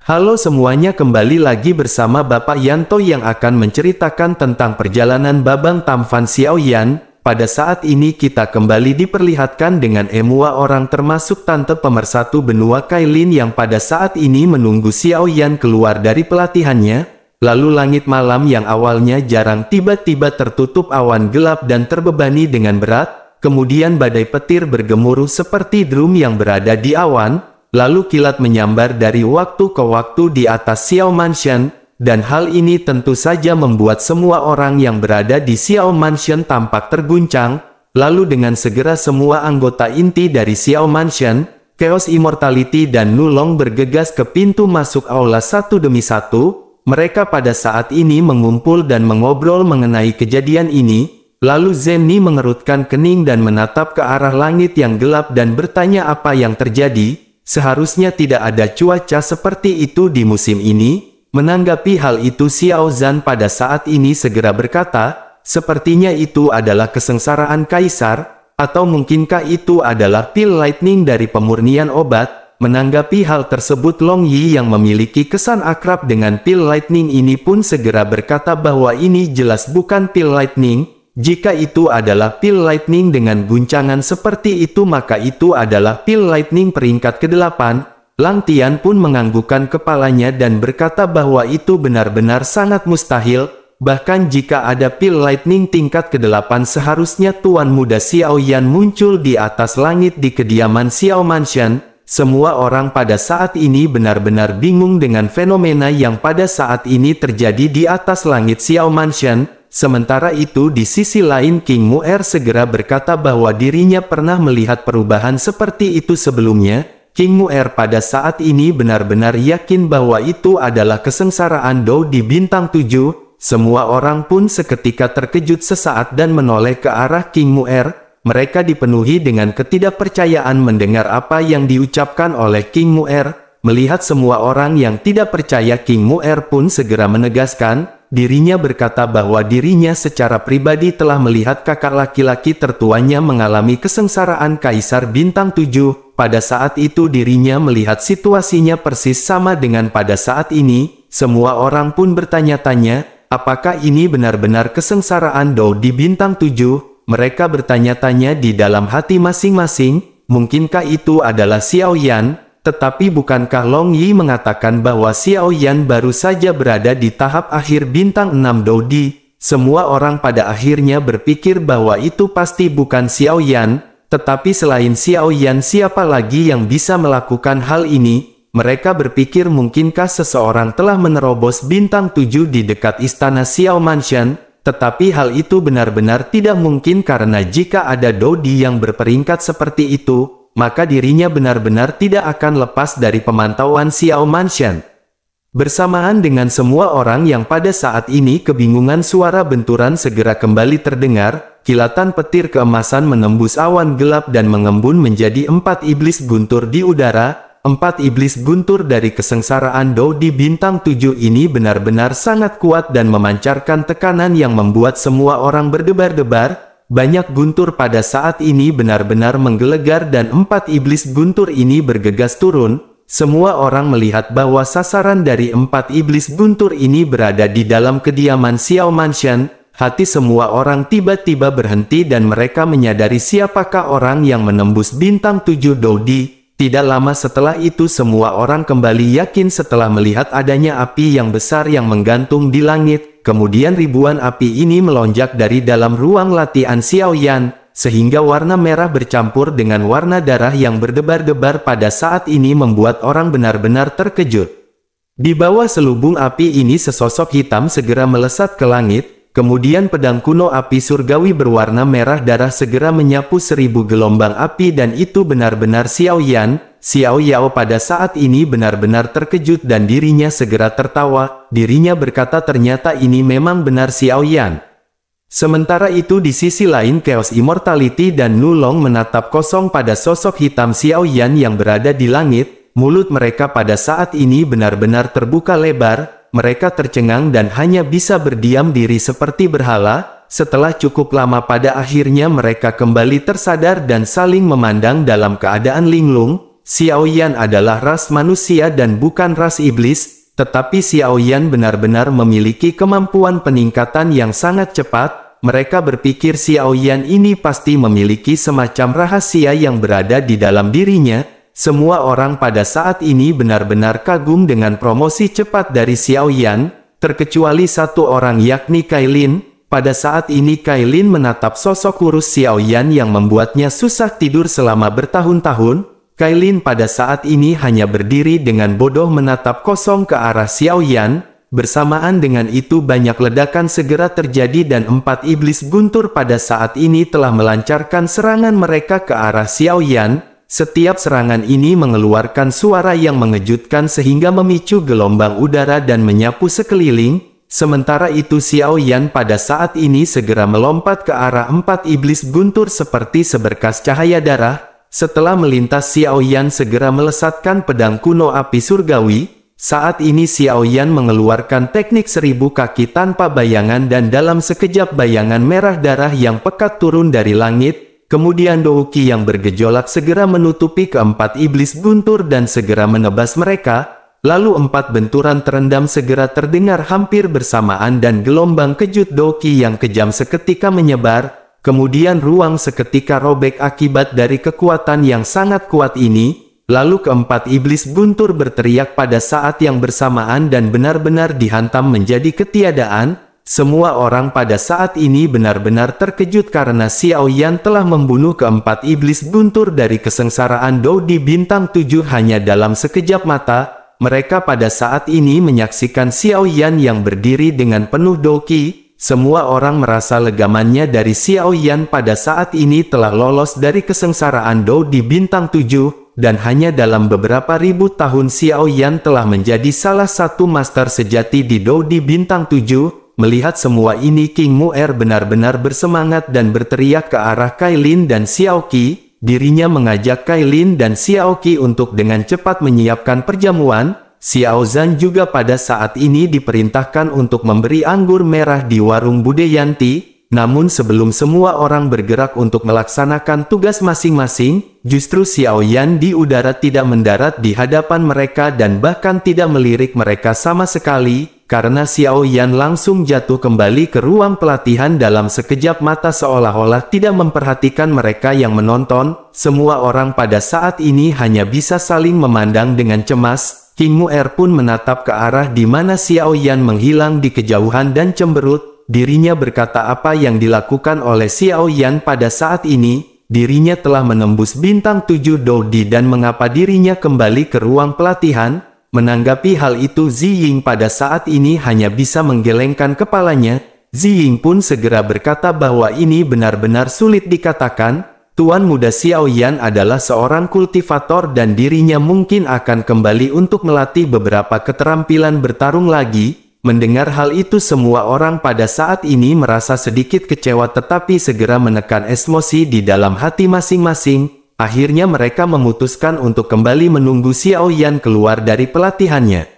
Halo semuanya, kembali lagi bersama Bapak Yanto yang akan menceritakan tentang perjalanan Babang Tampan Xiaoyan. Pada saat ini kita kembali diperlihatkan dengan Emua orang termasuk tante pemersatu benua Kailin yang pada saat ini menunggu Xiaoyan keluar dari pelatihannya. Lalu langit malam yang awalnya jarang tiba-tiba tertutup awan gelap dan terbebani dengan berat. Kemudian badai petir bergemuruh seperti drum yang berada di awan. Lalu kilat menyambar dari waktu ke waktu di atas Xiao Mansion, dan hal ini tentu saja membuat semua orang yang berada di Xiao Mansion tampak terguncang. Lalu dengan segera semua anggota inti dari Xiao Mansion, Chaos Immortality dan Nulong bergegas ke pintu masuk aula satu demi satu. Mereka pada saat ini mengumpul dan mengobrol mengenai kejadian ini. Lalu Zenny mengerutkan kening dan menatap ke arah langit yang gelap dan bertanya apa yang terjadi. Seharusnya tidak ada cuaca seperti itu di musim ini. Menanggapi hal itu, Xiao Zhan pada saat ini segera berkata, sepertinya itu adalah kesengsaraan kaisar, atau mungkinkah itu adalah pil lightning dari pemurnian obat. Menanggapi hal tersebut, Long Yi yang memiliki kesan akrab dengan pil lightning ini pun segera berkata bahwa ini jelas bukan pil lightning. Jika itu adalah pil lightning dengan guncangan seperti itu, maka itu adalah pil lightning peringkat ke-8. Lang Tian pun menganggukkan kepalanya dan berkata bahwa itu benar-benar sangat mustahil. Bahkan jika ada pil lightning tingkat ke-8, seharusnya Tuan Muda Xiaoyan muncul di atas langit di kediaman Xiao Mansion. Semua orang pada saat ini benar-benar bingung dengan fenomena yang pada saat ini terjadi di atas langit Xiao Mansion. Sementara itu di sisi lain, King Mu'er segera berkata bahwa dirinya pernah melihat perubahan seperti itu sebelumnya. King Mu'er pada saat ini benar-benar yakin bahwa itu adalah kesengsaraan Dou di bintang 7. Semua orang pun seketika terkejut sesaat dan menoleh ke arah King Mu'er. Mereka dipenuhi dengan ketidakpercayaan mendengar apa yang diucapkan oleh King Mu'er. Melihat semua orang yang tidak percaya, King Mu'er pun segera menegaskan, dirinya berkata bahwa dirinya secara pribadi telah melihat kakak laki-laki tertuanya mengalami kesengsaraan Kaisar Bintang 7. Pada saat itu dirinya melihat situasinya persis sama dengan pada saat ini. Semua orang pun bertanya-tanya, apakah ini benar-benar kesengsaraan Dou di Bintang 7? Mereka bertanya-tanya di dalam hati masing-masing, mungkinkah itu adalah Xiaoyan? Tetapi bukankah Long Yi mengatakan bahwa Xiaoyan baru saja berada di tahap akhir bintang 6 Doudi? Semua orang pada akhirnya berpikir bahwa itu pasti bukan Xiaoyan. Tetapi selain Xiaoyan, siapa lagi yang bisa melakukan hal ini? Mereka berpikir mungkinkah seseorang telah menerobos bintang 7 di dekat istana Xiao Mansion? Tetapi hal itu benar-benar tidak mungkin karena jika ada Doudi yang berperingkat seperti itu, maka dirinya benar-benar tidak akan lepas dari pemantauan Xiao Mansion. Bersamaan dengan semua orang yang pada saat ini kebingungan, suara benturan segera kembali terdengar. Kilatan petir keemasan menembus awan gelap dan mengembun menjadi 4 iblis guntur di udara. 4 iblis guntur dari kesengsaraan Dou di bintang 7 ini benar-benar sangat kuat dan memancarkan tekanan yang membuat semua orang berdebar-debar. Banyak guntur pada saat ini benar-benar menggelegar dan 4 iblis guntur ini bergegas turun. Semua orang melihat bahwa sasaran dari 4 iblis guntur ini berada di dalam kediaman Xiao Mansion. Hati semua orang tiba-tiba berhenti dan mereka menyadari siapakah orang yang menembus bintang 7 Doudi. Tidak lama setelah itu semua orang kembali yakin setelah melihat adanya api yang besar yang menggantung di langit. Kemudian ribuan api ini melonjak dari dalam ruang latihan Xiaoyan, sehingga warna merah bercampur dengan warna darah yang berdebar-debar pada saat ini membuat orang benar-benar terkejut. Di bawah selubung api ini sesosok hitam segera melesat ke langit. Kemudian pedang kuno api surgawi berwarna merah darah segera menyapu 1000 gelombang api dan itu benar-benar Xiaoyan. Xiao Yao pada saat ini benar-benar terkejut dan dirinya segera tertawa. Dirinya berkata ternyata ini memang benar Xiaoyan. Sementara itu di sisi lain Chaos Immortality dan Nulong menatap kosong pada sosok hitam Xiaoyan yang berada di langit. Mulut mereka pada saat ini benar-benar terbuka lebar. Mereka tercengang dan hanya bisa berdiam diri seperti berhala. Setelah cukup lama pada akhirnya mereka kembali tersadar dan saling memandang dalam keadaan linglung. Xiao Yan adalah ras manusia dan bukan ras iblis, tetapi Xiao Yan benar-benar memiliki kemampuan peningkatan yang sangat cepat. Mereka berpikir Xiao Yan ini pasti memiliki semacam rahasia yang berada di dalam dirinya. Semua orang pada saat ini benar-benar kagum dengan promosi cepat dari Xiao Yan, terkecuali satu orang yakni Kailin. Pada saat ini Kailin menatap sosok kurus Xiao Yan yang membuatnya susah tidur selama bertahun-tahun. Kailin pada saat ini hanya berdiri dengan bodoh menatap kosong ke arah Xiao Yan. Bersamaan dengan itu banyak ledakan segera terjadi dan 4 iblis guntur pada saat ini telah melancarkan serangan mereka ke arah Xiao Yan. Setiap serangan ini mengeluarkan suara yang mengejutkan sehingga memicu gelombang udara dan menyapu sekeliling. Sementara itu Xiao Yan pada saat ini segera melompat ke arah 4 iblis guntur seperti seberkas cahaya darah. Setelah melintas Xiao Yan segera melesatkan pedang kuno api surgawi. Saat ini Xiao Yan mengeluarkan teknik 1000 kaki tanpa bayangan dan dalam sekejap bayangan merah darah yang pekat turun dari langit. Kemudian Douki yang bergejolak segera menutupi keempat iblis guntur dan segera menebas mereka. Lalu 4 benturan terendam segera terdengar hampir bersamaan dan gelombang kejut Douki yang kejam seketika menyebar. Kemudian ruang seketika robek akibat dari kekuatan yang sangat kuat ini. Lalu keempat iblis guntur berteriak pada saat yang bersamaan dan benar-benar dihantam menjadi ketiadaan. Semua orang pada saat ini benar-benar terkejut karena Xiao Yan telah membunuh keempat iblis guntur dari kesengsaraan Dou di bintang 7 hanya dalam sekejap mata. Mereka pada saat ini menyaksikan Xiao Yan yang berdiri dengan penuh Douki. Semua orang merasa legamannya dari Xiao Yan pada saat ini telah lolos dari kesengsaraan Dou di bintang 7, dan hanya dalam beberapa ribu tahun Xiao Yan telah menjadi salah satu master sejati di Dou di bintang 7. Melihat semua ini King Mu'er benar-benar bersemangat dan berteriak ke arah Kailin dan Xiao Qi. Dirinya mengajak Kailin dan Xiao Qi untuk dengan cepat menyiapkan perjamuan. Xiao Zhan juga pada saat ini diperintahkan untuk memberi anggur merah di warung Bude Yanti. Namun sebelum semua orang bergerak untuk melaksanakan tugas masing-masing, justru Xiao Yan di udara tidak mendarat di hadapan mereka dan bahkan tidak melirik mereka sama sekali. Karena Xiao Yan langsung jatuh kembali ke ruang pelatihan dalam sekejap mata seolah-olah tidak memperhatikan mereka yang menonton. Semua orang pada saat ini hanya bisa saling memandang dengan cemas. King Mu'er pun menatap ke arah di mana Xiao Yan menghilang di kejauhan dan cemberut. Dirinya berkata apa yang dilakukan oleh Xiao Yan pada saat ini. Dirinya telah menembus bintang 7 Doudi dan mengapa dirinya kembali ke ruang pelatihan. Menanggapi hal itu Zi Ying pada saat ini hanya bisa menggelengkan kepalanya. Zi Ying pun segera berkata bahwa ini benar-benar sulit dikatakan. Tuan muda Xiao Yan adalah seorang kultivator dan dirinya mungkin akan kembali untuk melatih beberapa keterampilan bertarung lagi. Mendengar hal itu semua orang pada saat ini merasa sedikit kecewa tetapi segera menekan emosi di dalam hati masing-masing. Akhirnya mereka memutuskan untuk kembali menunggu Xiao Yan keluar dari pelatihannya.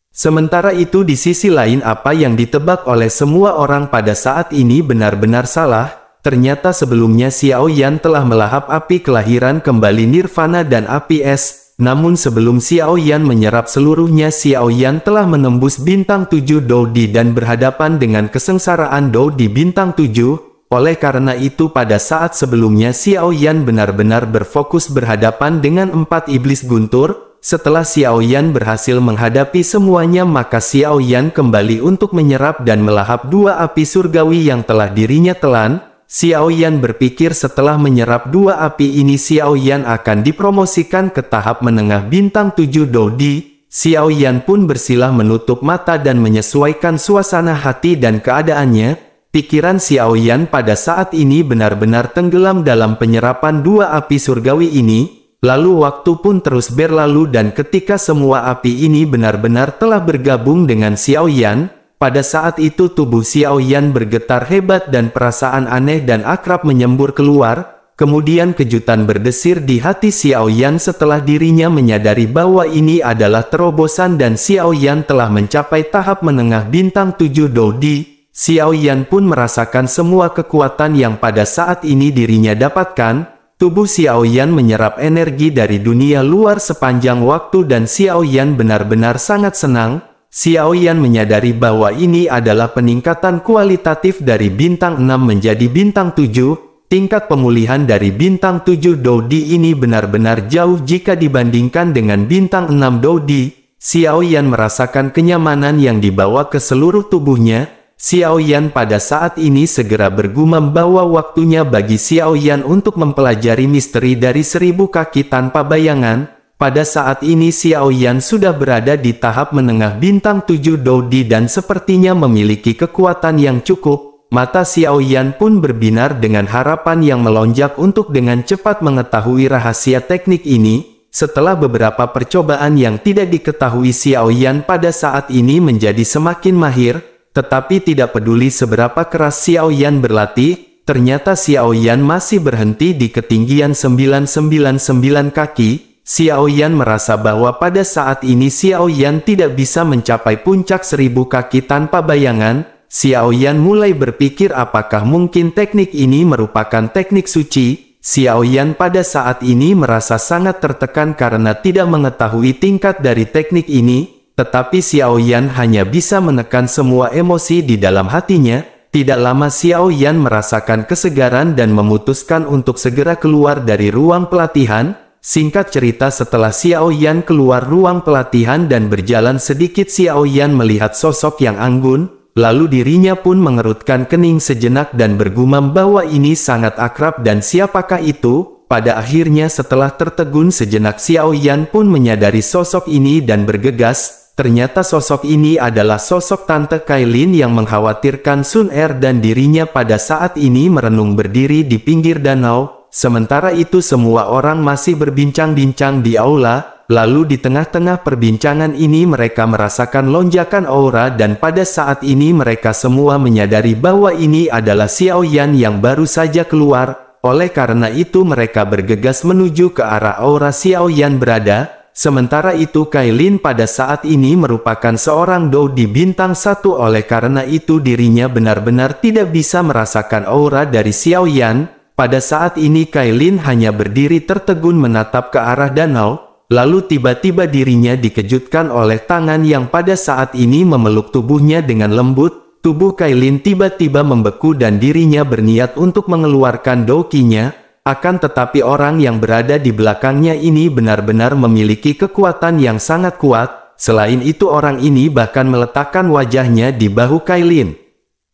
Sementara itu di sisi lain apa yang ditebak oleh semua orang pada saat ini benar-benar salah. Ternyata sebelumnya Xiao Yan telah melahap api kelahiran kembali nirvana dan api es. Namun sebelum Xiao Yan menyerap seluruhnya Xiao Yan telah menembus bintang 7 Doudi dan berhadapan dengan kesengsaraan Doudi bintang 7. Oleh karena itu pada saat sebelumnya Xiao Yan benar-benar berfokus berhadapan dengan 4 iblis guntur. Setelah Xiao Yan berhasil menghadapi semuanya maka Xiao Yan kembali untuk menyerap dan melahap 2 api surgawi yang telah dirinya telan. Xiao Yan berpikir setelah menyerap 2 api ini Xiao Yan akan dipromosikan ke tahap menengah bintang 7 Doudi. Xiao Yan pun bersilah menutup mata dan menyesuaikan suasana hati dan keadaannya. Pikiran Xiao Yan pada saat ini benar-benar tenggelam dalam penyerapan 2 api surgawi ini. Lalu waktu pun terus berlalu dan ketika semua api ini benar-benar telah bergabung dengan Xiao Yan, pada saat itu tubuh Xiao Yan bergetar hebat dan perasaan aneh dan akrab menyembur keluar. Kemudian kejutan berdesir di hati Xiao Yan setelah dirinya menyadari bahwa ini adalah terobosan dan Xiao Yan telah mencapai tahap menengah bintang 7 Doudi. Xiao Yan pun merasakan semua kekuatan yang pada saat ini dirinya dapatkan. tubuh Xiao Yan menyerap energi dari dunia luar sepanjang waktu dan Xiao Yan benar-benar sangat senang. Xiao Yan menyadari bahwa ini adalah peningkatan kualitatif dari bintang 6 menjadi bintang 7. Tingkat pemulihan dari bintang 7 Doudi ini benar-benar jauh jika dibandingkan dengan bintang 6 Doudi. Xiao Yan merasakan kenyamanan yang dibawa ke seluruh tubuhnya. Xiao Yan pada saat ini segera bergumam bahwa waktunya bagi Xiao Yan untuk mempelajari misteri dari 1000 kaki tanpa bayangan. Pada saat ini Xiao Yan sudah berada di tahap menengah bintang 7 Doudi dan sepertinya memiliki kekuatan yang cukup. Mata Xiao Yan pun berbinar dengan harapan yang melonjak untuk dengan cepat mengetahui rahasia teknik ini. Setelah beberapa percobaan yang tidak diketahui, Xiao Yan pada saat ini menjadi semakin mahir. Tetapi tidak peduli seberapa keras Xiao Yan berlatih, ternyata Xiao Yan masih berhenti di ketinggian 999 kaki. Xiao Yan merasa bahwa pada saat ini Xiao Yan tidak bisa mencapai puncak 1000 kaki tanpa bayangan. Xiao Yan mulai berpikir apakah mungkin teknik ini merupakan teknik suci. Xiao Yan pada saat ini merasa sangat tertekan karena tidak mengetahui tingkat dari teknik ini. Tetapi Xiao Yan hanya bisa menekan semua emosi di dalam hatinya. Tidak lama Xiao Yan merasakan kesegaran dan memutuskan untuk segera keluar dari ruang pelatihan. Singkat cerita, setelah Xiao Yan keluar ruang pelatihan dan berjalan sedikit, Xiao Yan melihat sosok yang anggun. Lalu dirinya pun mengerutkan kening sejenak dan bergumam bahwa ini sangat akrab dan siapakah itu? Pada akhirnya setelah tertegun sejenak, Xiao Yan pun menyadari sosok ini dan bergegas. Ternyata sosok ini adalah sosok Tante Kailin yang mengkhawatirkan Sun Er dan dirinya pada saat ini merenung berdiri di pinggir danau. Sementara itu semua orang masih berbincang-bincang di aula. Lalu di tengah-tengah perbincangan ini mereka merasakan lonjakan aura dan pada saat ini mereka semua menyadari bahwa ini adalah Xiao Yan yang baru saja keluar. Oleh karena itu mereka bergegas menuju ke arah aura Xiao Yan berada. Sementara itu Kailin pada saat ini merupakan seorang Doudi bintang 1, oleh karena itu dirinya benar-benar tidak bisa merasakan aura dari Xiao Yan. Pada saat ini Kailin hanya berdiri tertegun menatap ke arah danau, lalu tiba-tiba dirinya dikejutkan oleh tangan yang pada saat ini memeluk tubuhnya dengan lembut. Tubuh Kailin tiba-tiba membeku dan dirinya berniat untuk mengeluarkan douqinya. Akan tetapi orang yang berada di belakangnya ini benar-benar memiliki kekuatan yang sangat kuat. Selain itu orang ini bahkan meletakkan wajahnya di bahu Kailin.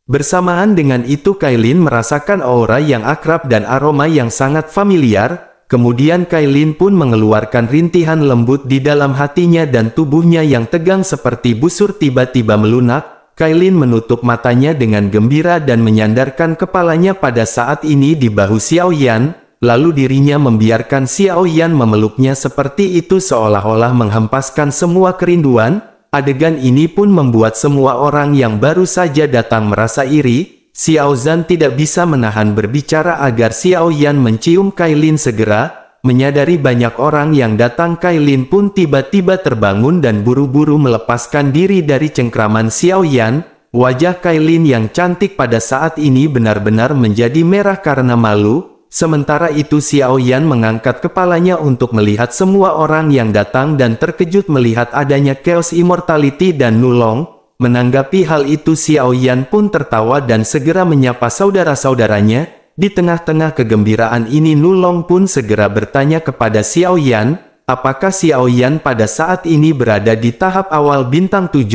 Bersamaan dengan itu Kailin merasakan aura yang akrab dan aroma yang sangat familiar. Kemudian Kailin pun mengeluarkan rintihan lembut di dalam hatinya dan tubuhnya yang tegang seperti busur tiba-tiba melunak. Kailin menutup matanya dengan gembira dan menyandarkan kepalanya pada saat ini di bahu Xiao Yan, lalu dirinya membiarkan Xiao Yan memeluknya seperti itu seolah-olah menghempaskan semua kerinduan. Adegan ini pun membuat semua orang yang baru saja datang merasa iri. Xiao Zhan tidak bisa menahan berbicara agar Xiao Yan mencium Kailin segera. Menyadari banyak orang yang datang, Kailin pun tiba-tiba terbangun dan buru-buru melepaskan diri dari cengkraman Xiao Yan. Wajah Kailin yang cantik pada saat ini benar-benar menjadi merah karena malu. Sementara itu Xiao Yan mengangkat kepalanya untuk melihat semua orang yang datang dan terkejut melihat adanya Chaos Immortality dan Nulong. Menanggapi hal itu Xiao Yan pun tertawa dan segera menyapa saudara-saudaranya. Di tengah-tengah kegembiraan ini Nulong pun segera bertanya kepada Xiao Yan, apakah Xiao Yan pada saat ini berada di tahap awal bintang 7?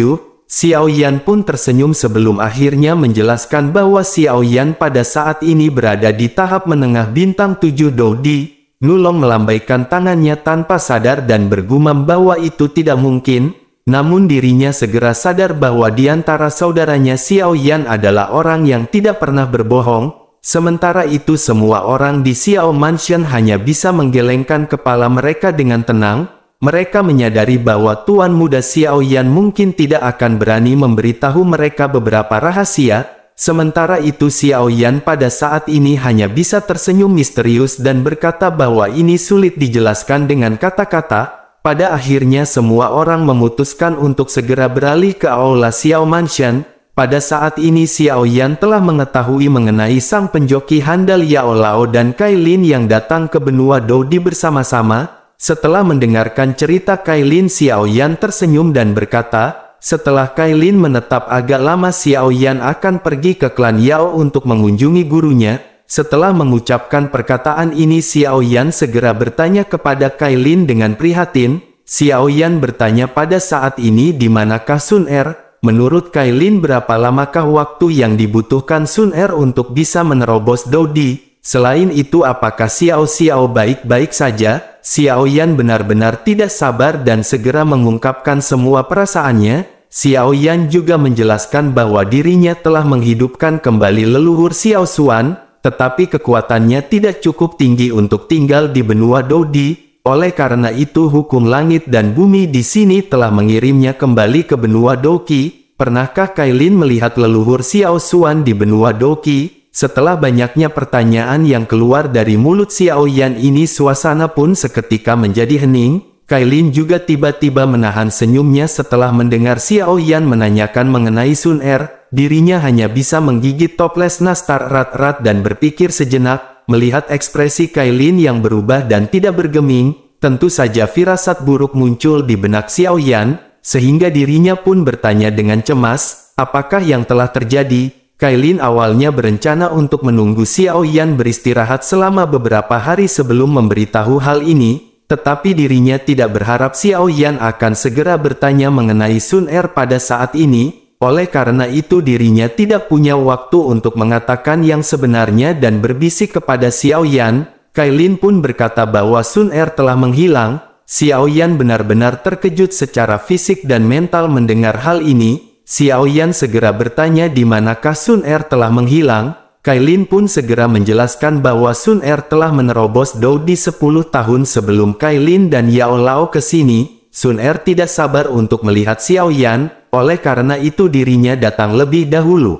Xiao Yan pun tersenyum sebelum akhirnya menjelaskan bahwa Xiao Yan pada saat ini berada di tahap menengah bintang 7 Doudi. Nulong melambaikan tangannya tanpa sadar dan bergumam bahwa itu tidak mungkin. Namun dirinya segera sadar bahwa di antara saudaranya Xiao Yan adalah orang yang tidak pernah berbohong. Sementara itu semua orang di Xiao Mansion hanya bisa menggelengkan kepala mereka dengan tenang. Mereka menyadari bahwa Tuan Muda Xiao Yan mungkin tidak akan berani memberitahu mereka beberapa rahasia. Sementara itu Xiao Yan pada saat ini hanya bisa tersenyum misterius dan berkata bahwa ini sulit dijelaskan dengan kata-kata. Pada akhirnya semua orang memutuskan untuk segera beralih ke aula Xiao Mansion. pada saat ini Xiao Yan telah mengetahui mengenai sang penjoki handal Yao Lao dan Kailin yang datang ke benua Dodi bersama-sama. Setelah mendengarkan cerita Kailin, Xiao Yan tersenyum dan berkata, setelah Kailin menetap agak lama, Xiao Yan akan pergi ke klan Yao untuk mengunjungi gurunya. Setelah mengucapkan perkataan ini, Xiao Yan segera bertanya kepada Kailin dengan prihatin. Xiao Yan bertanya pada saat ini di manakah Sun Er? Menurut Kailin, berapa lamakah waktu yang dibutuhkan Sun Er untuk bisa menerobos Dodi? Selain itu, apakah Xiao baik-baik saja? Xiao Yan benar-benar tidak sabar dan segera mengungkapkan semua perasaannya. Xiao Yan juga menjelaskan bahwa dirinya telah menghidupkan kembali leluhur Xiao Xuan, tetapi kekuatannya tidak cukup tinggi untuk tinggal di benua Dodi. Oleh karena itu hukum langit dan bumi di sini telah mengirimnya kembali ke benua Doqi. Pernahkah Kailin melihat leluhur Xiao Xuan di benua Doqi? Setelah banyaknya pertanyaan yang keluar dari mulut Xiao Yan ini, suasana pun seketika menjadi hening. Kailin juga tiba-tiba menahan senyumnya setelah mendengar Xiao Yan menanyakan mengenai Sun Er. Dirinya hanya bisa menggigit toples nastar erat-erat dan berpikir sejenak. Melihat ekspresi Kailin yang berubah dan tidak bergeming, tentu saja firasat buruk muncul di benak Xiao Yan, sehingga dirinya pun bertanya dengan cemas, apakah yang telah terjadi? Kailin awalnya berencana untuk menunggu Xiao Yan beristirahat selama beberapa hari sebelum memberitahu hal ini, tetapi dirinya tidak berharap Xiao Yan akan segera bertanya mengenai Sun Er pada saat ini. Oleh karena itu dirinya tidak punya waktu untuk mengatakan yang sebenarnya dan berbisik kepada Xiao Yan. Kailin pun berkata bahwa Sun Er telah menghilang. Xiao Yan benar-benar terkejut secara fisik dan mental mendengar hal ini. Xiao Yan segera bertanya di manakah Sun Er telah menghilang. Kailin pun segera menjelaskan bahwa Sun Er telah menerobos Dodi 10 tahun sebelum Kailin dan Yao Lao ke sini. Sun Er tidak sabar untuk melihat Xiao Yan, oleh karena itu dirinya datang lebih dahulu.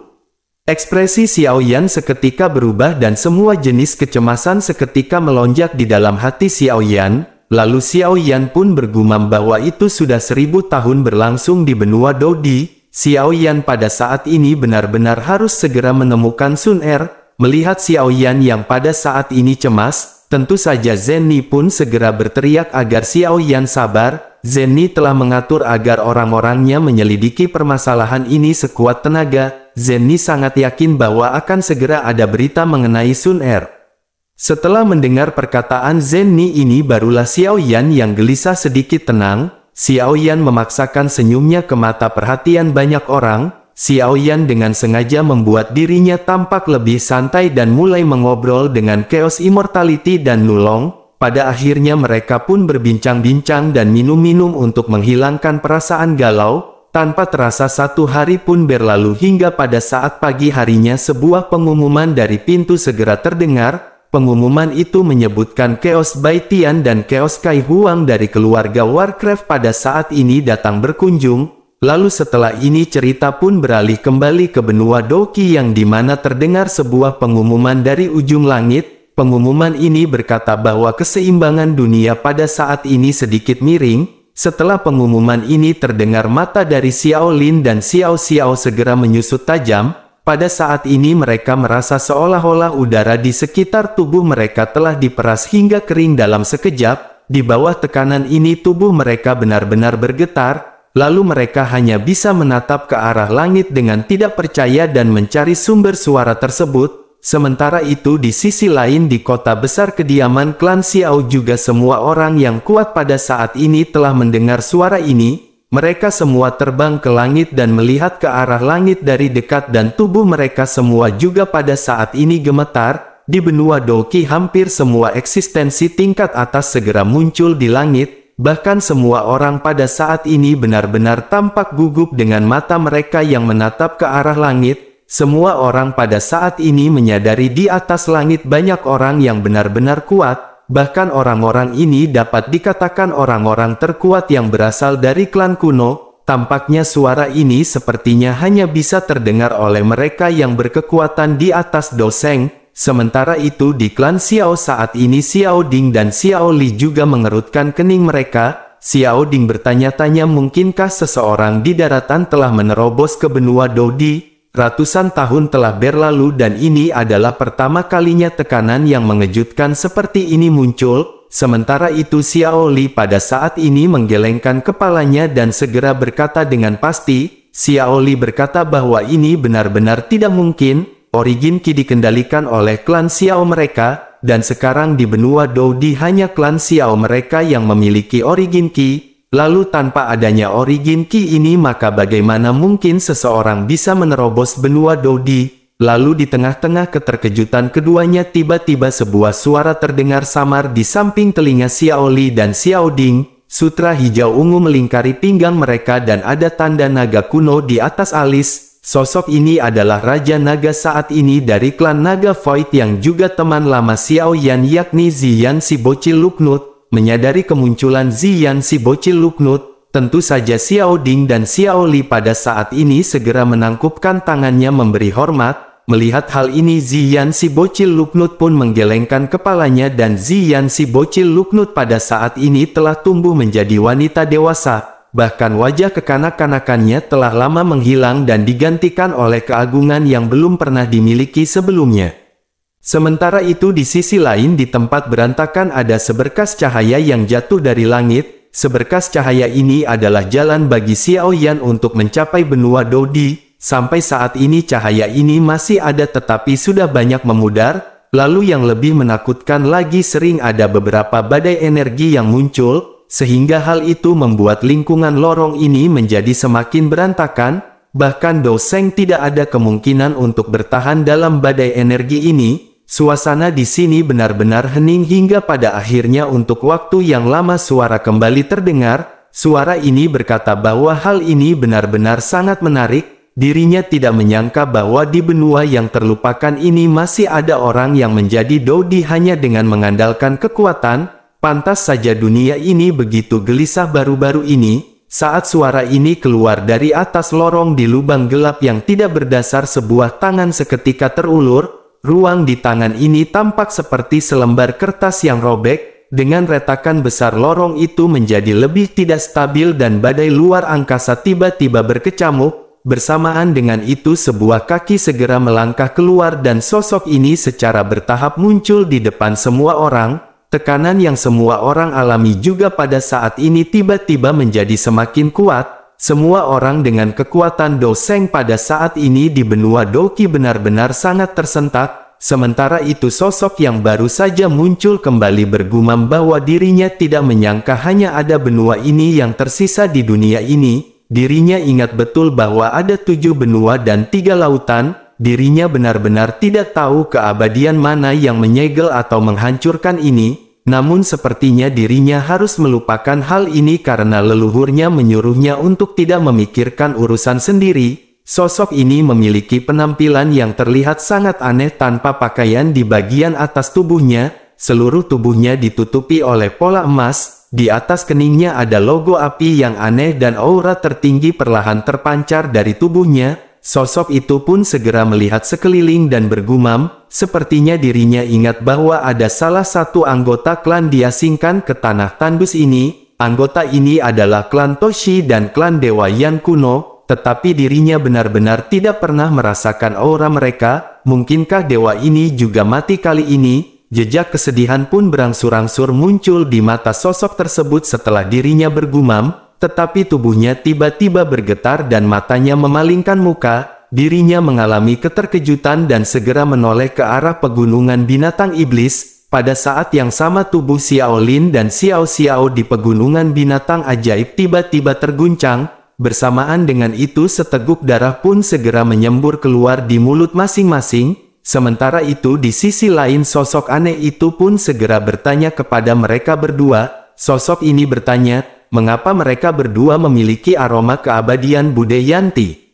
Ekspresi Xiao Yan seketika berubah dan semua jenis kecemasan seketika melonjak di dalam hati Xiao Yan. Lalu Xiao Yan pun bergumam bahwa itu sudah 1000 tahun berlangsung di benua Dodi. Xiao Yan pada saat ini benar-benar harus segera menemukan Sun Er. Melihat Xiao Yan yang pada saat ini cemas, tentu saja Zenni pun segera berteriak agar Xiao Yan sabar. Zenni telah mengatur agar orang-orangnya menyelidiki permasalahan ini sekuat tenaga. Zenni sangat yakin bahwa akan segera ada berita mengenai Sun Er. Setelah mendengar perkataan Zenni ini, barulah Xiao Yan yang gelisah sedikit tenang. Xiao Yan memaksakan senyumnya ke mata perhatian banyak orang. Xiao Yan dengan sengaja membuat dirinya tampak lebih santai dan mulai mengobrol dengan Chaos Immortality dan Nulong. Pada akhirnya mereka pun berbincang-bincang dan minum-minum untuk menghilangkan perasaan galau. Tanpa terasa satu hari pun berlalu hingga pada saat pagi harinya sebuah pengumuman dari pintu segera terdengar. Pengumuman itu menyebutkan Chaos Bai Tian dan Chaos Kai Huang dari keluarga Warcraft pada saat ini datang berkunjung. Lalu setelah ini cerita pun beralih kembali ke benua Doqi yang dimana terdengar sebuah pengumuman dari ujung langit. Pengumuman ini berkata bahwa keseimbangan dunia pada saat ini sedikit miring. Setelah pengumuman ini terdengar, mata dari Xiao Lin dan Xiao Xiao segera menyusut tajam. Pada saat ini mereka merasa seolah-olah udara di sekitar tubuh mereka telah diperas hingga kering dalam sekejap. Di bawah tekanan ini tubuh mereka benar-benar bergetar. Lalu mereka hanya bisa menatap ke arah langit dengan tidak percaya dan mencari sumber suara tersebut. Sementara itu di sisi lain di kota besar kediaman klan Xiao juga semua orang yang kuat pada saat ini telah mendengar suara ini. Mereka semua terbang ke langit dan melihat ke arah langit dari dekat dan tubuh mereka semua juga pada saat ini gemetar. Di benua Doqi hampir semua eksistensi tingkat atas segera muncul di langit. Bahkan semua orang pada saat ini benar-benar tampak gugup dengan mata mereka yang menatap ke arah langit. Semua orang pada saat ini menyadari di atas langit banyak orang yang benar-benar kuat. Bahkan orang-orang ini dapat dikatakan orang-orang terkuat yang berasal dari klan kuno. Tampaknya suara ini sepertinya hanya bisa terdengar oleh mereka yang berkekuatan di atas Doseng. Sementara itu di klan Xiao saat ini Xiao Ding dan Xiao Li juga mengerutkan kening mereka. Xiao Ding bertanya-tanya, mungkinkah seseorang di daratan telah menerobos ke benua Dodi? ratusan tahun telah berlalu dan ini adalah pertama kalinya tekanan yang mengejutkan seperti ini muncul. Sementara itu Xiao Li pada saat ini menggelengkan kepalanya dan segera berkata dengan pasti. Xiao Li berkata bahwa ini benar-benar tidak mungkin. Origin Qi dikendalikan oleh klan Xiao mereka, dan sekarang di benua Doudi hanya klan Xiao mereka yang memiliki Origin Qi. Lalu tanpa adanya Origin Qi ini maka bagaimana mungkin seseorang bisa menerobos benua Doudi? Lalu di tengah-tengah keterkejutan keduanya tiba-tiba sebuah suara terdengar samar di samping telinga Xiao Li dan Xiao Ding. Sutra hijau ungu melingkari pinggang mereka dan ada tanda naga kuno di atas alis. Sosok ini adalah Raja Naga saat ini dari klan Naga Void yang juga teman lama Xiao Yan yakni Ziyan si bocil Luknut. Menyadari kemunculan Ziyan si bocil Luknut, tentu saja Xiao Ding dan Xiao Li pada saat ini segera menangkupkan tangannya memberi hormat. Melihat hal ini Ziyan si bocil Luknut pun menggelengkan kepalanya dan Ziyan si bocil Luknut pada saat ini telah tumbuh menjadi wanita dewasa. Bahkan wajah kekanak-kanakannya telah lama menghilang dan digantikan oleh keagungan yang belum pernah dimiliki sebelumnya. Sementara itu di sisi lain di tempat berantakan ada seberkas cahaya yang jatuh dari langit. Seberkas cahaya ini adalah jalan bagi Xiao Yan untuk mencapai benua Doudi. Sampai saat ini cahaya ini masih ada tetapi sudah banyak memudar. Lalu yang lebih menakutkan lagi sering ada beberapa badai energi yang muncul. Sehingga hal itu membuat lingkungan lorong ini menjadi semakin berantakan. Bahkan Do Seng tidak ada kemungkinan untuk bertahan dalam badai energi ini. Suasana di sini benar-benar hening hingga pada akhirnya untuk waktu yang lama suara kembali terdengar. Suara ini berkata bahwa hal ini benar-benar sangat menarik. Dirinya tidak menyangka bahwa di benua yang terlupakan ini masih ada orang yang menjadi Doudi hanya dengan mengandalkan kekuatan. Pantas saja dunia ini begitu gelisah baru-baru ini. Saat suara ini keluar dari atas lorong di lubang gelap yang tidak berdasar sebuah tangan seketika terulur. Ruang di tangan ini tampak seperti selembar kertas yang robek. Dengan retakan besar lorong itu menjadi lebih tidak stabil dan badai luar angkasa tiba-tiba berkecamuk. Bersamaan dengan itu sebuah kaki segera melangkah keluar dan sosok ini secara bertahap muncul di depan semua orang. Tekanan yang semua orang alami juga pada saat ini tiba-tiba menjadi semakin kuat. Semua orang dengan kekuatan Do Seng pada saat ini di benua Doqi benar-benar sangat tersentak. Sementara itu sosok yang baru saja muncul kembali bergumam bahwa dirinya tidak menyangka hanya ada benua ini yang tersisa di dunia ini. Dirinya ingat betul bahwa ada 7 benua dan 3 lautan. Dirinya benar-benar tidak tahu keabadian mana yang menyegel atau menghancurkan ini. Namun sepertinya dirinya harus melupakan hal ini karena leluhurnya menyuruhnya untuk tidak memikirkan urusan sendiri. Sosok ini memiliki penampilan yang terlihat sangat aneh tanpa pakaian di bagian atas tubuhnya. Seluruh tubuhnya ditutupi oleh pola emas. Di atas keningnya ada logo api yang aneh dan aura tertinggi perlahan terpancar dari tubuhnya. Sosok itu pun segera melihat sekeliling dan bergumam, sepertinya dirinya ingat bahwa ada salah satu anggota klan diasingkan ke tanah tandus ini. Anggota ini adalah klan Toshi dan klan Dewa Yan kuno, tetapi dirinya benar-benar tidak pernah merasakan aura mereka. Mungkinkah dewa ini juga mati kali ini? Jejak kesedihan pun berangsur-angsur muncul di mata sosok tersebut setelah dirinya bergumam, tetapi tubuhnya tiba-tiba bergetar dan matanya memalingkan muka. Dirinya mengalami keterkejutan dan segera menoleh ke arah pegunungan binatang iblis. Pada saat yang sama tubuh Xiao Lin dan Xiao Xiao di pegunungan binatang ajaib tiba-tiba terguncang. Bersamaan dengan itu seteguk darah pun segera menyembur keluar di mulut masing-masing. Sementara itu di sisi lain sosok aneh itu pun segera bertanya kepada mereka berdua. Sosok ini bertanya, mengapa mereka berdua memiliki aroma keabadian Budayanti.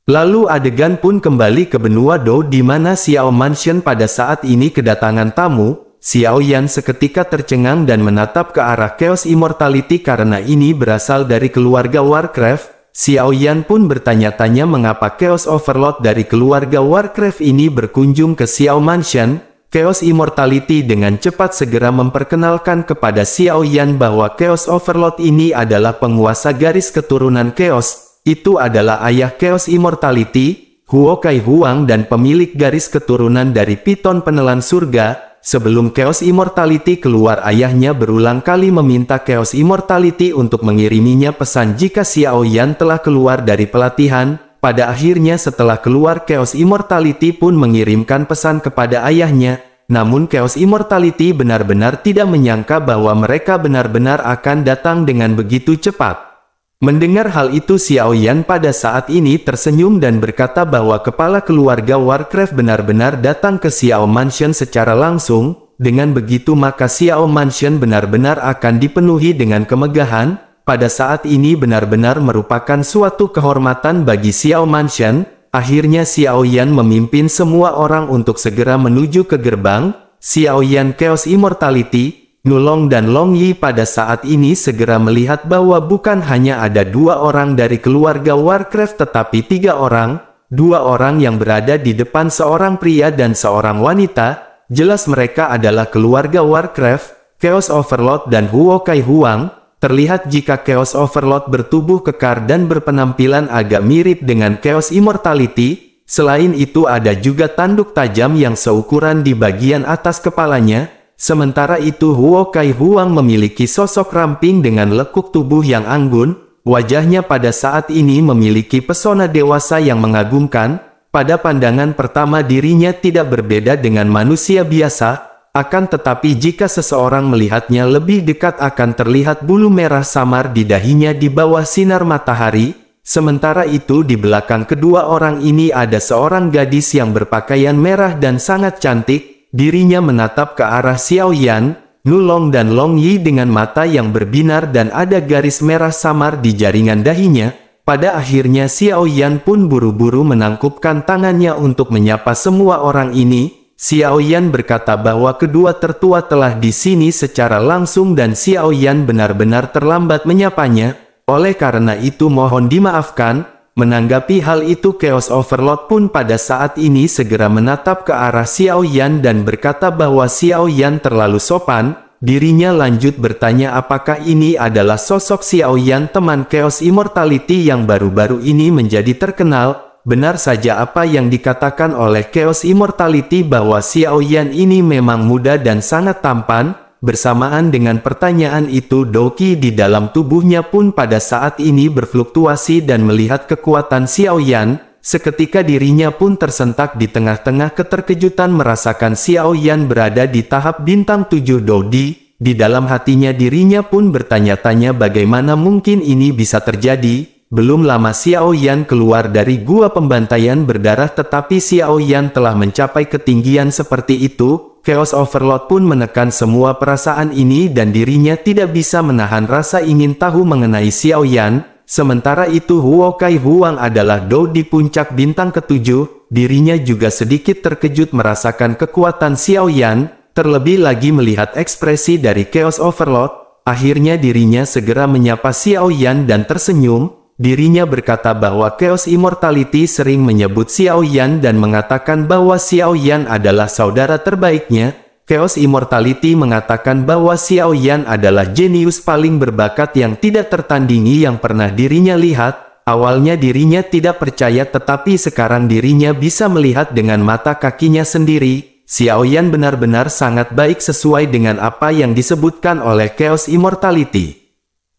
Lalu adegan pun kembali ke benua Dou di mana Xiao Mansion pada saat ini kedatangan tamu. Xiao Yan seketika tercengang dan menatap ke arah Chaos Immortality karena ini berasal dari keluarga Warcraft. Xiao Yan pun bertanya-tanya mengapa Chaos Overlord dari keluarga Warcraft ini berkunjung ke Xiao Mansion. Chaos Immortality dengan cepat segera memperkenalkan kepada Xiao Yan bahwa Chaos Overlord ini adalah penguasa garis keturunan Chaos. Itu adalah ayah Chaos Immortality. Huo Kai Huang dan pemilik garis keturunan dari Piton Penelan Surga. Sebelum Chaos Immortality keluar, ayahnya berulang kali meminta Chaos Immortality untuk mengiriminya pesan jika Xiao Yan telah keluar dari pelatihan. Pada akhirnya setelah keluar, Chaos Immortality pun mengirimkan pesan kepada ayahnya. Namun Chaos Immortality benar-benar tidak menyangka bahwa mereka benar-benar akan datang dengan begitu cepat. Mendengar hal itu, Xiao Yan pada saat ini tersenyum dan berkata bahwa kepala keluarga Warcraft benar-benar datang ke Xiao Mansion secara langsung. Dengan begitu maka Xiao Mansion benar-benar akan dipenuhi dengan kemegahan. Pada saat ini benar-benar merupakan suatu kehormatan bagi Xiao Mansion. Akhirnya Xiao Yan memimpin semua orang untuk segera menuju ke gerbang. Xiao Yan, Chaos Immortality, Nulong dan Long Yi pada saat ini segera melihat bahwa bukan hanya ada 2 orang dari keluarga Warcraft tetapi 3 orang, 2 orang yang berada di depan seorang pria dan seorang wanita. Jelas mereka adalah keluarga Warcraft, Chaos Overlord dan Huo Kai Huang. Terlihat jika Chaos Overlord bertubuh kekar dan berpenampilan agak mirip dengan Chaos Immortality. Selain itu ada juga tanduk tajam yang seukuran di bagian atas kepalanya. Sementara itu Huo Kai Huang memiliki sosok ramping dengan lekuk tubuh yang anggun. Wajahnya pada saat ini memiliki pesona dewasa yang mengagumkan. Pada pandangan pertama dirinya tidak berbeda dengan manusia biasa. Akan tetapi jika seseorang melihatnya lebih dekat akan terlihat bulu merah samar di dahinya di bawah sinar matahari. Sementara itu di belakang kedua orang ini ada seorang gadis yang berpakaian merah dan sangat cantik. Dirinya menatap ke arah Xiao Yan, Nulong dan Long Yi dengan mata yang berbinar dan ada garis merah samar di jaringan dahinya. Pada akhirnya Xiao Yan pun buru-buru menangkupkan tangannya untuk menyapa semua orang ini. Xiao Yan berkata bahwa kedua tertua telah di sini secara langsung dan Xiao Yan benar-benar terlambat menyapanya. Oleh karena itu mohon dimaafkan. Menanggapi hal itu Chaos Overlord pun pada saat ini segera menatap ke arah Xiao Yan dan berkata bahwa Xiao Yan terlalu sopan. Dirinya lanjut bertanya apakah ini adalah sosok Xiao Yan teman Chaos Immortality yang baru-baru ini menjadi terkenal. Benar saja apa yang dikatakan oleh Chaos Immortality bahwa Xiao Yan ini memang muda dan sangat tampan. Bersamaan dengan pertanyaan itu Doki di dalam tubuhnya pun pada saat ini berfluktuasi dan melihat kekuatan Xiao Yan. Seketika dirinya pun tersentak di tengah-tengah keterkejutan merasakan Xiao Yan berada di tahap bintang 7 Dodi. Di dalam hatinya dirinya pun bertanya-tanya bagaimana mungkin ini bisa terjadi. Belum lama Xiao Yan keluar dari gua pembantaian berdarah tetapi Xiao Yan telah mencapai ketinggian seperti itu. Chaos Overlord pun menekan semua perasaan ini dan dirinya tidak bisa menahan rasa ingin tahu mengenai Xiao Yan. Sementara itu Huo Kai Huang adalah Do di puncak bintang ke-7. Dirinya juga sedikit terkejut merasakan kekuatan Xiao Yan. Terlebih lagi melihat ekspresi dari Chaos Overlord. Akhirnya dirinya segera menyapa Xiao Yan dan tersenyum. Dirinya berkata bahwa Chaos Immortality sering menyebut Xiao Yan dan mengatakan bahwa Xiao Yan adalah saudara terbaiknya. Chaos Immortality mengatakan bahwa Xiao Yan adalah jenius paling berbakat yang tidak tertandingi yang pernah dirinya lihat. Awalnya dirinya tidak percaya tetapi sekarang dirinya bisa melihat dengan mata kakinya sendiri. Xiao Yan benar-benar sangat baik sesuai dengan apa yang disebutkan oleh Chaos Immortality.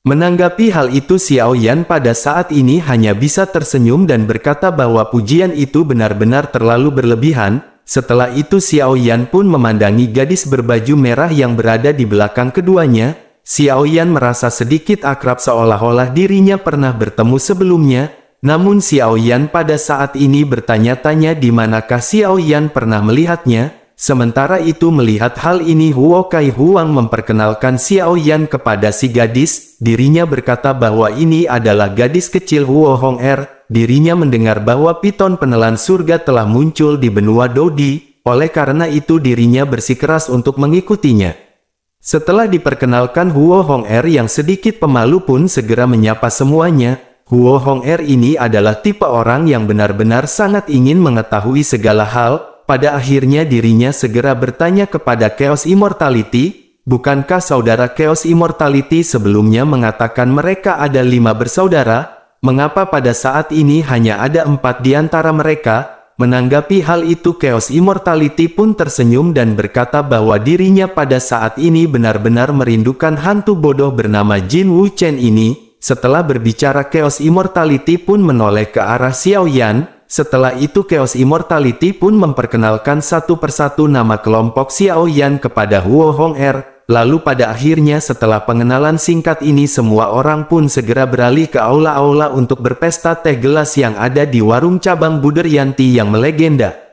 Menanggapi hal itu Xiao Yan pada saat ini hanya bisa tersenyum dan berkata bahwa pujian itu benar-benar terlalu berlebihan. Setelah itu Xiao Yan pun memandangi gadis berbaju merah yang berada di belakang keduanya. Xiao Yan merasa sedikit akrab seolah-olah dirinya pernah bertemu sebelumnya. Namun Xiao Yan pada saat ini bertanya-tanya di manakah Xiao Yan pernah melihatnya. Sementara itu melihat hal ini Huo Kai Huang memperkenalkan Xiao Yan kepada si gadis. Dirinya berkata bahwa ini adalah gadis kecil Huo Hong Er. Dirinya mendengar bahwa Piton Penelan Surga telah muncul di benua Dodi. Oleh karena itu dirinya bersikeras untuk mengikutinya. Setelah diperkenalkan Huo Hong Er yang sedikit pemalu pun segera menyapa semuanya. Huo Hong Er ini adalah tipe orang yang benar-benar sangat ingin mengetahui segala hal. Pada akhirnya dirinya segera bertanya kepada Chaos Immortality, bukankah saudara Chaos Immortality sebelumnya mengatakan mereka ada 5 bersaudara? Mengapa pada saat ini hanya ada 4 di antara mereka? Menanggapi hal itu, Chaos Immortality pun tersenyum dan berkata bahwa dirinya pada saat ini benar-benar merindukan hantu bodoh bernama Jin Wu Chen ini. Setelah berbicara, Chaos Immortality pun menoleh ke arah Xiao Yan. Setelah itu Chaos Immortality pun memperkenalkan satu persatu nama kelompok Xiao Yan kepada Huo Hong Er. Lalu pada akhirnya setelah pengenalan singkat ini, semua orang pun segera beralih ke aula-aula untuk berpesta teh gelas yang ada di warung cabang Buder Yanti yang melegenda.